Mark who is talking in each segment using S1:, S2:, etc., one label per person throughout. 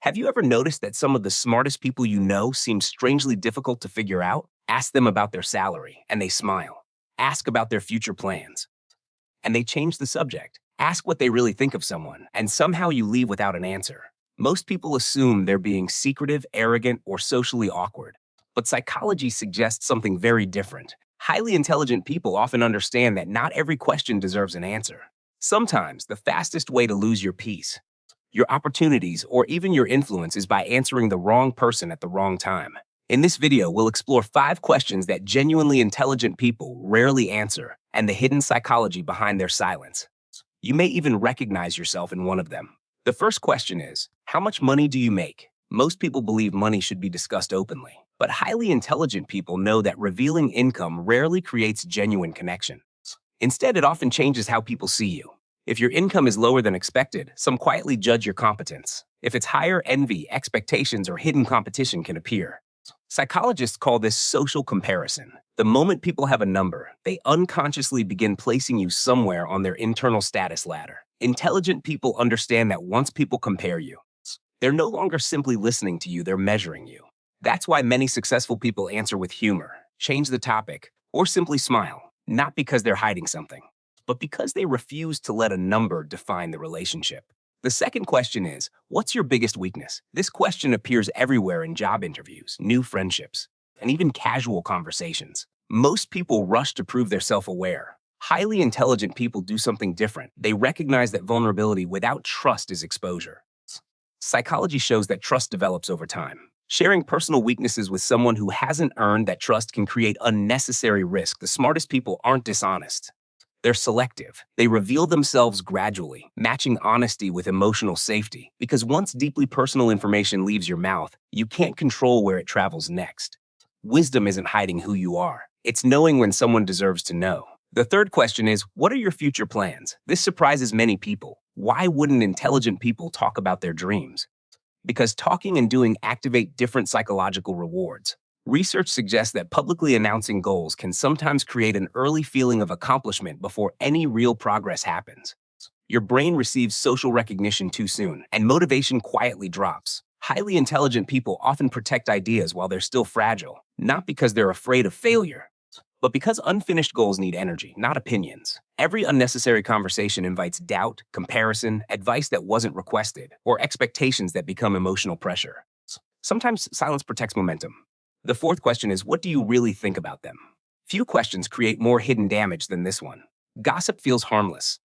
S1: Have you ever noticed that some of the smartest people you know seem strangely difficult to figure out? Ask them about their salary, and they smile. Ask about their future plans, and they change the subject. Ask what they really think of someone, and somehow you leave without an answer. Most people assume they're being secretive, arrogant, or socially awkward. But psychology suggests something very different. Highly intelligent people often understand that not every question deserves an answer. Sometimes the fastest way to lose your peace, your opportunities, or even your influence is by answering the wrong person at the wrong time. In this video, we'll explore 5 questions that genuinely intelligent people rarely answer and the hidden psychology behind their silence. You may even recognize yourself in one of them. The first question is, how much money do you make? Most people believe money should be discussed openly, but highly intelligent people know that revealing income rarely creates genuine connection. Instead, it often changes how people see you. If your income is lower than expected, some quietly judge your competence. If it's higher, envy, expectations, or hidden competition can appear. Psychologists call this social comparison. The moment people have a number, they unconsciously begin placing you somewhere on their internal status ladder. Intelligent people understand that once people compare you, they're no longer simply listening to you, they're measuring you. That's why many successful people answer with humor, change the topic, or simply smile, not because they're hiding something, but because they refuse to let a number define the relationship. The second question is, what's your biggest weakness? This question appears everywhere in job interviews, new friendships, and even casual conversations. Most people rush to prove they're self-aware. Highly intelligent people do something different. They recognize that vulnerability without trust is exposure. Psychology shows that trust develops over time. Sharing personal weaknesses with someone who hasn't earned that trust can create unnecessary risk. The smartest people aren't dishonest. They're selective. They reveal themselves gradually, matching honesty with emotional safety. Because once deeply personal information leaves your mouth, you can't control where it travels next. Wisdom isn't hiding who you are. It's knowing when someone deserves to know. The third question is, what are your future plans? This surprises many people. Why wouldn't intelligent people talk about their dreams? Because talking and doing activate different psychological rewards. Research suggests that publicly announcing goals can sometimes create an early feeling of accomplishment before any real progress happens. Your brain receives social recognition too soon, and motivation quietly drops. Highly intelligent people often protect ideas while they're still fragile, not because they're afraid of failure, but because unfinished goals need energy, not opinions. Every unnecessary conversation invites doubt, comparison, advice that wasn't requested, or expectations that become emotional pressure. Sometimes silence protects momentum. The fourth question is, what do you really think about them? Few questions create more hidden damage than this one. Gossip feels harmless,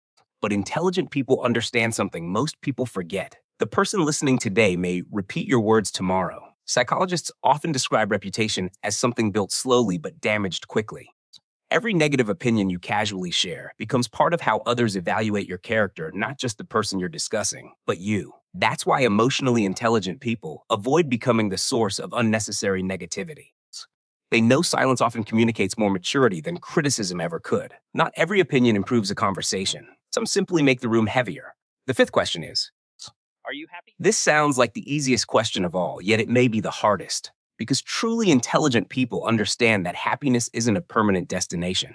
S1: but intelligent people understand something most people forget. The person listening today may repeat your words tomorrow. Psychologists often describe reputation as something built slowly but damaged quickly. Every negative opinion you casually share becomes part of how others evaluate your character, not just the person you're discussing, but you. That's why emotionally intelligent people avoid becoming the source of unnecessary negativity. They know silence often communicates more maturity than criticism ever could. Not every opinion improves a conversation. Some simply make the room heavier. The fifth question is, are you happy? This sounds like the easiest question of all, yet it may be the hardest. Because truly intelligent people understand that happiness isn't a permanent destination.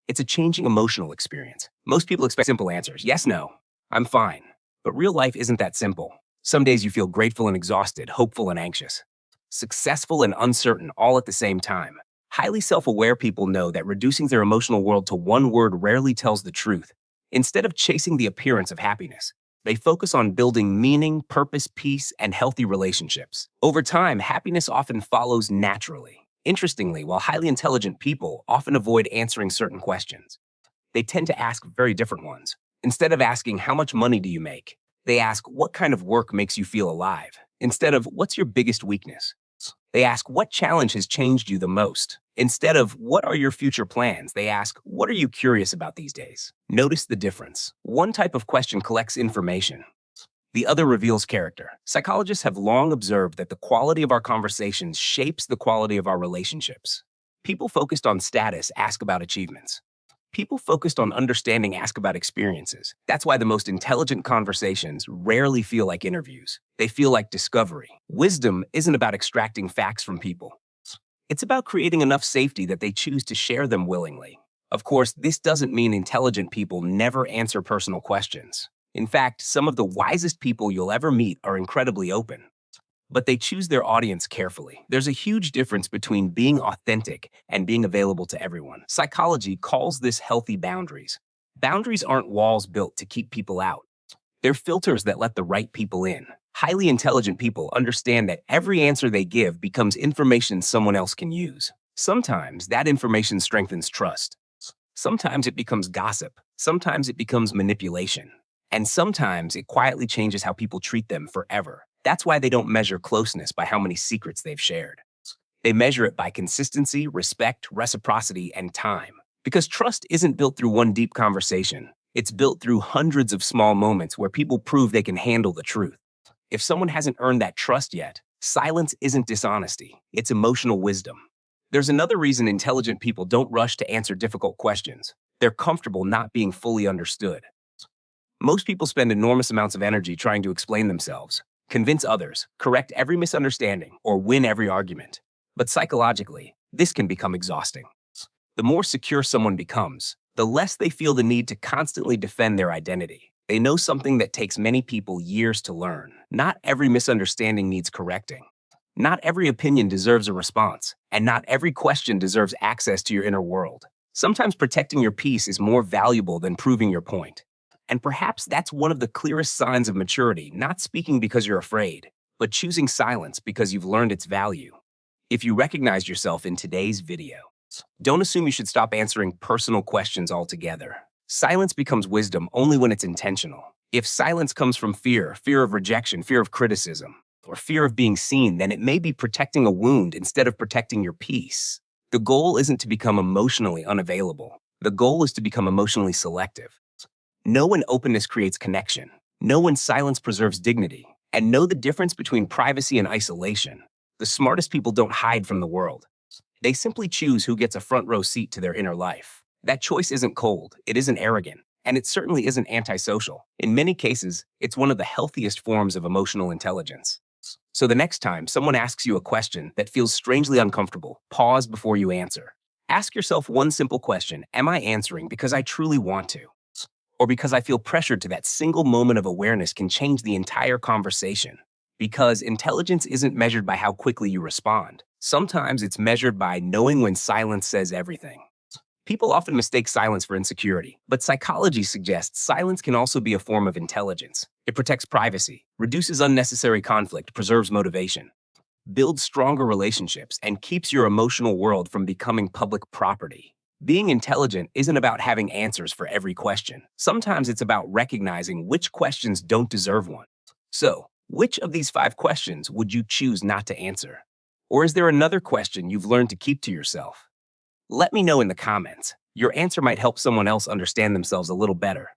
S1: It's a changing emotional experience. Most people expect simple answers. Yes, no, I'm fine. But real life isn't that simple. Some days you feel grateful and exhausted, hopeful and anxious, successful and uncertain all at the same time. Highly self-aware people know that reducing their emotional world to one word rarely tells the truth. Instead of chasing the appearance of happiness, they focus on building meaning, purpose, peace, and healthy relationships. Over time, happiness often follows naturally. Interestingly, while highly intelligent people often avoid answering certain questions, they tend to ask very different ones. Instead of asking, how much money do you make? They ask, what kind of work makes you feel alive? Instead of, what's your biggest weakness? They ask, what challenge has changed you the most? Instead of, what are your future plans? They ask, what are you curious about these days? Notice the difference. One type of question collects information. The other reveals character. Psychologists have long observed that the quality of our conversations shapes the quality of our relationships. People focused on status ask about achievements. People focused on understanding ask about experiences. That's why the most intelligent conversations rarely feel like interviews. They feel like discovery. Wisdom isn't about extracting facts from people. It's about creating enough safety that they choose to share them willingly. Of course, this doesn't mean intelligent people never answer personal questions. In fact, some of the wisest people you'll ever meet are incredibly open. but they choose their audience carefully. There's a huge difference between being authentic and being available to everyone. Psychology calls this healthy boundaries. Boundaries aren't walls built to keep people out. They're filters that let the right people in. Highly intelligent people understand that every answer they give becomes information someone else can use. Sometimes that information strengthens trust. Sometimes it becomes gossip. Sometimes it becomes manipulation. And sometimes it quietly changes how people treat them forever. That's why they don't measure closeness by how many secrets they've shared. They measure it by consistency, respect, reciprocity, and time. Because trust isn't built through one deep conversation. It's built through hundreds of small moments where people prove they can handle the truth. If someone hasn't earned that trust yet, silence isn't dishonesty. It's emotional wisdom. There's another reason intelligent people don't rush to answer difficult questions. They're comfortable not being fully understood. Most people spend enormous amounts of energy trying to explain themselves, convince others, correct every misunderstanding, or win every argument. But psychologically, this can become exhausting. The more secure someone becomes, the less they feel the need to constantly defend their identity. They know something that takes many people years to learn. Not every misunderstanding needs correcting. Not every opinion deserves a response, and not every question deserves access to your inner world. Sometimes protecting your peace is more valuable than proving your point. And perhaps that's one of the clearest signs of maturity, not speaking because you're afraid, but choosing silence because you've learned its value. If you recognize yourself in today's video, don't assume you should stop answering personal questions altogether. Silence becomes wisdom only when it's intentional. If silence comes from fear, fear of rejection, fear of criticism, or fear of being seen, then it may be protecting a wound instead of protecting your peace. The goal isn't to become emotionally unavailable. The goal is to become emotionally selective. Know when openness creates connection. Know when silence preserves dignity. And know the difference between privacy and isolation. The smartest people don't hide from the world. They simply choose who gets a front row seat to their inner life. That choice isn't cold, it isn't arrogant, and it certainly isn't antisocial. In many cases, it's one of the healthiest forms of emotional intelligence. So the next time someone asks you a question that feels strangely uncomfortable, pause before you answer. Ask yourself one simple question: am I answering because I truly want to? Or because I feel pressured to? That single moment of awareness can change the entire conversation. Because intelligence isn't measured by how quickly you respond. Sometimes it's measured by knowing when silence says everything. People often mistake silence for insecurity, but psychology suggests silence can also be a form of intelligence. It protects privacy, reduces unnecessary conflict, preserves motivation, builds stronger relationships, and keeps your emotional world from becoming public property. Being intelligent isn't about having answers for every question. Sometimes it's about recognizing which questions don't deserve one. So, which of these 5 questions would you choose not to answer? Or is there another question you've learned to keep to yourself? Let me know in the comments. Your answer might help someone else understand themselves a little better.